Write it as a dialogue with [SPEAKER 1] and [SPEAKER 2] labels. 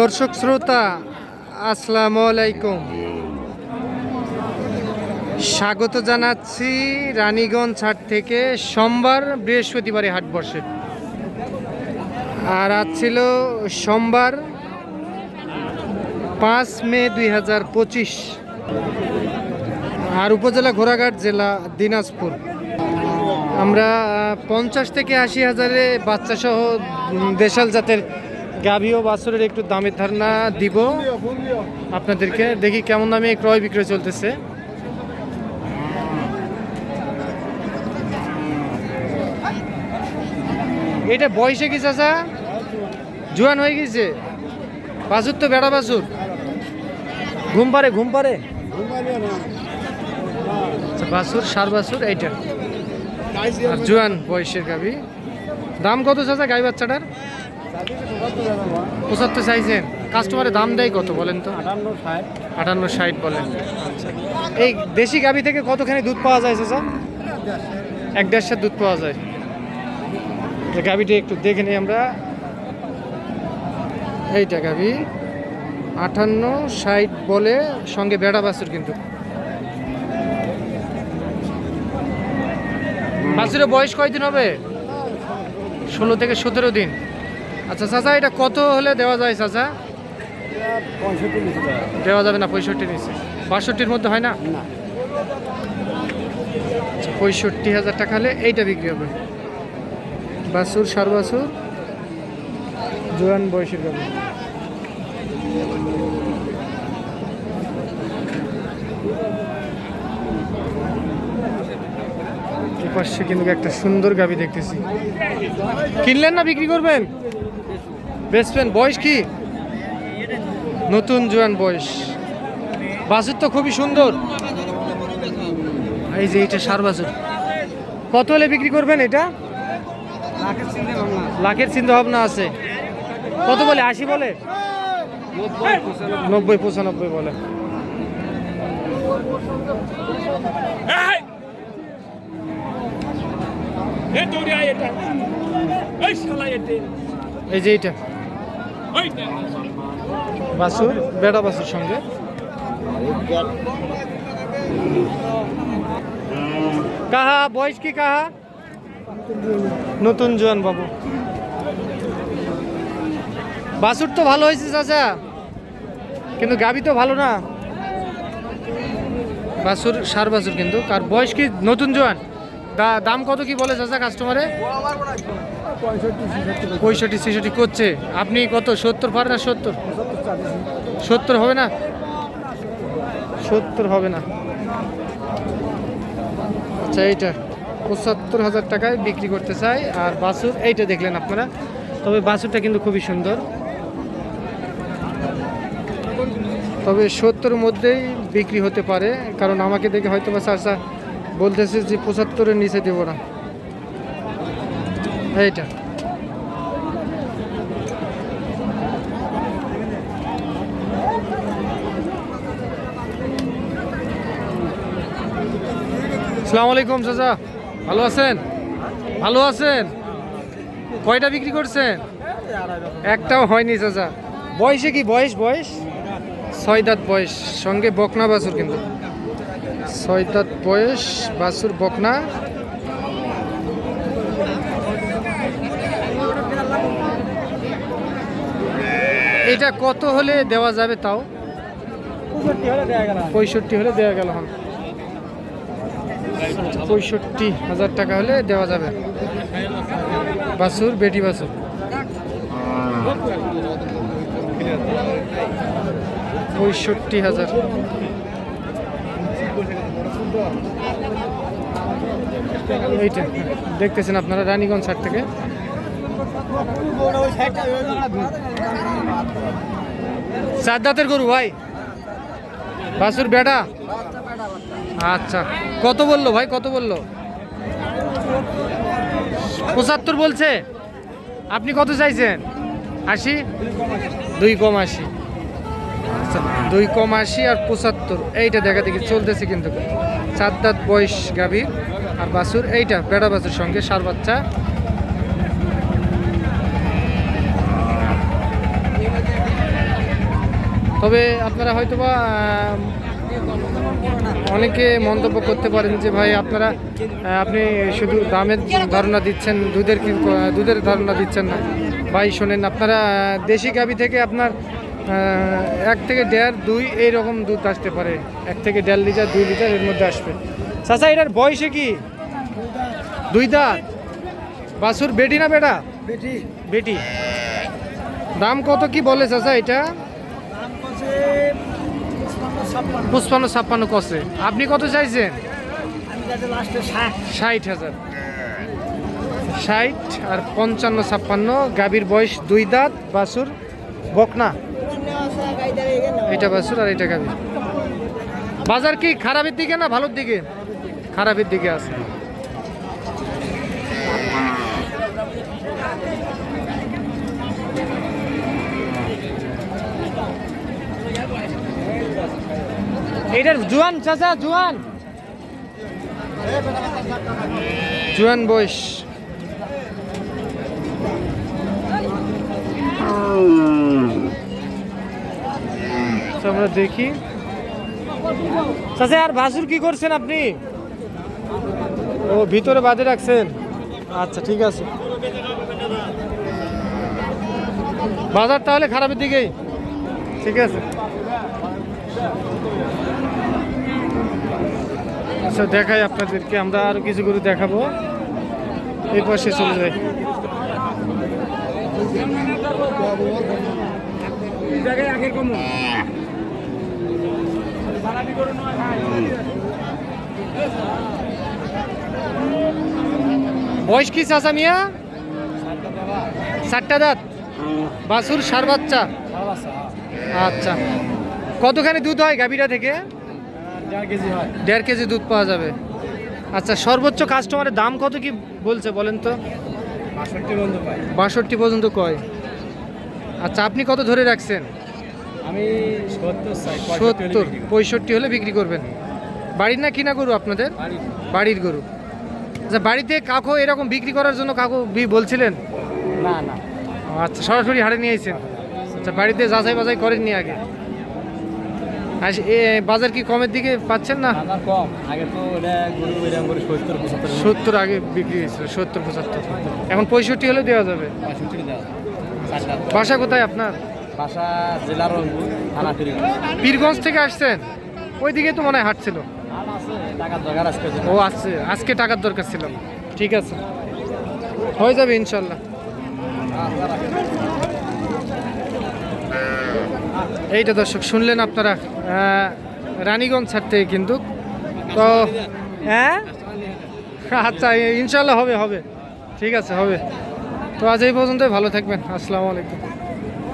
[SPEAKER 1] দর্শক শ্রোতা আসসালামু আলাইকুম, স্বাগত জানাচ্ছি রানীগঞ্জ হাট থেকে। সোমবার বৃহস্পতিবারে হাট বসে, আর আজ ছিল সোমবার 5 মে 2025, আর উপজেলা ঘোড়াঘাট, জেলা দিনাজপুর। আমরা 50 থেকে 80 হাজারে বাচ্চা সহ দেশাল জাতের গাভী ও বাছুরের একটু দামের ধারণা দিব আপনাদেরকে। দেখি কেমন দামে ক্রয় বিক্রয় চলতেছে। এটা বয়সে কি চাচা জোয়ান হয়ে গেছে? বাছুর তো বেড়া বাছুর, ঘুম পারে আচ্ছা, বাছুর সার বাছুর এইটা, আর জোয়ান বয়সের গাভী। দাম কত চাচা গাই বাচ্চাটার? 75 চাইছেন। কাস্টমারের দাম দেয় কত বলেন তো? 58-60 বলেন। এই দেশি গাভী থেকে কতখানি দুধ পাওয়া যায় চাচা? 1-1.5 দুধ পাওয়া যায়। গাভীটা একটু দেখে নিই আমরা। এইটা গাভী 58-60 বলে, সঙ্গে বেড়া বাছুর। কিন্তু বাছুরের বয়স কয়দিন হবে? 16 থেকে 17 দিন। আচ্ছা চাচা, এটা কত হলে দেওয়া যায় চাচা? দেওয়া যাবে না, 65 নিচে। 62-র মধ্যে হয় না? 65,000 টাকা হলে এইটা বিক্রি হবে। বাছুর সার বাছুর, জোয়ান বয়সের গাভী। পাশে কিন্তু একটা সুন্দর গাভী দেখতেছি। কিনলেন না বিক্রি করবেন? বেচবেন। বয়স কি? নতুন জোয়ান বয়স। বাছুর তো খুবই সুন্দর। এই যে এটা সার বাছুর। কত হলে বিক্রি করবেন এটা? লাখের চিন্তা ভাবনা আছে। কত বলে? 80 বলে? 90-95 বলে। এই যে এইটা বাছুর, বেড়া বাছুর সঙ্গে। কাহা বয়স কি? কাহা নতুন জোয়ান বাবু। বাছুর তো ভালো হয়েছে চাচা, কিন্তু গাভী তো ভালো না। বাছুর সার বাছুর কিন্তু। কার বয়স কি? নতুন জোয়ান। দাম কত কি বলে চাচা কাস্টমারে? 65-66 করছে। আপনি কত? 70 পারে না? 70 হবে না? 70 হবে না। আচ্ছা, এইটা 75,000 টাকায় বিক্রি করতে চাই। আর বাছুর এইটা দেখলেন আপনারা। তবে বাছুরটা কিন্তু খুবই সুন্দর। তবে 70-এর মধ্যেই বিক্রি হতে পারে, কারণ আমাকে দেখে হয়তো বা চাচা বলতেছে যে 75-এর নিচে দেবো না। এইটা আসসালামু আলাইকুম চাচা, ভালো আছেন? ভালো আছেন। কয়টা বিক্রি করছেন? একটাও হয়নি চাচা। বয়সে কি? বয়স 6 দাঁত বয়স, সঙ্গে বকনা বাছুর। কিন্তু 6 দাঁত বয়স, বাছুর বকনা। এটা কত হলে দেওয়া যাবে তাও? 65 হলে দেওয়া গেল। 65,000 টাকা হলে দেওয়া যাবে। বাছুর, বেটি বাছুর। $65,000। এইটা দেখতেছেন আপনারা রানীগঞ্জ হাট থেকে। চার দাঁতের গরু ভাই, বাছুর বেটা। আচ্ছা, কত বললো ভাই? কত বললো? 75 বলছে। আপনি কত চাইছেন? 80? 2 কম 80। আচ্ছা, 2 কম 80 আর 75। এইটা দেখা দেখি চলতেছে কিন্তু। 4 দাঁত বয়স গাভীর, আর বাছুর এইটা বেড়া বাছুর, সঙ্গে সার বাচ্চা। তবে আপনারা হয়তোবা অনেকে মন্তব্য করতে পারেন যে ভাই আপনারা আপনি শুধু দামের ধারণা দিচ্ছেন, দুধের ধারণা দিচ্ছেন না। ভাই শোনেন, আপনারা দেশি গাভী থেকে আপনার 1 থেকে 1.5 2 এইরকম দুধ আসতে পারে। 1 থেকে 1.5 লিটার 2 লিটার এর মধ্যে আসবে। চাচা এটার বয়সে কি? 2 দাঁত। বাছুর বেটি না বেটা? বেটি। দাম কত কি বলে চাচা এটা? 55-56 কষে। আপনি কত চাইছেন? 60,000। 60 আর 55-56। গাভীর বয়স 2 দাঁত, বাছুর বকনা। এটা বাছুর আর এটা গাভী। বাজার কি খারাপের দিকে না ভালোর দিকে? খারাপের দিকে আছে। এটার জুয়ান চাচা, জুয়ান বয়স। আমরা দেখি চাচা। আর বাছুর কি করছেন আপনি? ও ভিতরে বাঁধে রাখছেন। আচ্ছা ঠিক আছে। বাজার তাহলে খারাপের দিকেই। ঠিক আছে। আচ্ছা দেখাই আপনাদেরকে, আমরা আরো কিছু গরু দেখাবো। এই পাশে চলে যাই। বয়স কি চাচা মিয়া? 7টা দাঁত। বাছুর সার বাচ্চা। আচ্ছা, কতখানি দুধ হয় গাভীরা থেকে? 1.5 কেজি দুধ পাওয়া যাবে। আচ্ছা, সর্বোচ্চ কাস্টমারের দাম কত কি বলছে বলেন তো? 62 পর্যন্ত কয়। আচ্ছা, আপনি কত ধরে রাখছেন?
[SPEAKER 2] আমি
[SPEAKER 1] 70 65 হলে বিক্রি করবেন। বাড়ির না কিনা গরু আপনাদের? বাড়ির গরু। আচ্ছা, বাড়িতে কাকু এরকম বিক্রি করার জন্য কাকু বলছিলেন?
[SPEAKER 2] না না।
[SPEAKER 1] আচ্ছা, সরাসরি হাটে নিয়ে আইছেন। আচ্ছা, বাড়িতে যাচাই বাছাই করেননি আগে? বাজার কি কমের দিকে পাচ্ছেন না?
[SPEAKER 2] কম। আগে তো গরু
[SPEAKER 1] 70 আগে বিক্রি হয়েছিল, 70-75। এখন 65 হলে দেওয়া যাবে। বাসা কোথায় আপনার?
[SPEAKER 2] বাসা জেলার রংপুর, থানা
[SPEAKER 1] পীরগঞ্জ থেকে আসছেন? ওইদিকে তো মনে হয় হাট ছিল। ও আছে, আজকে টাকার দরকার ছিল। ঠিক আছে, হয়ে যাবে ইনশাল্লাহ। এইটা দর্শক শুনলেন আপনারা রানীগঞ্জ ছাড় থেকে কিন্তু। তো হ্যাঁ আচ্ছা, ইনশাল্লাহ হবে। ঠিক আছে, হবে। তো আজ এই পর্যন্তই। ভালো থাকবেন। আসসালামু আলাইকুম।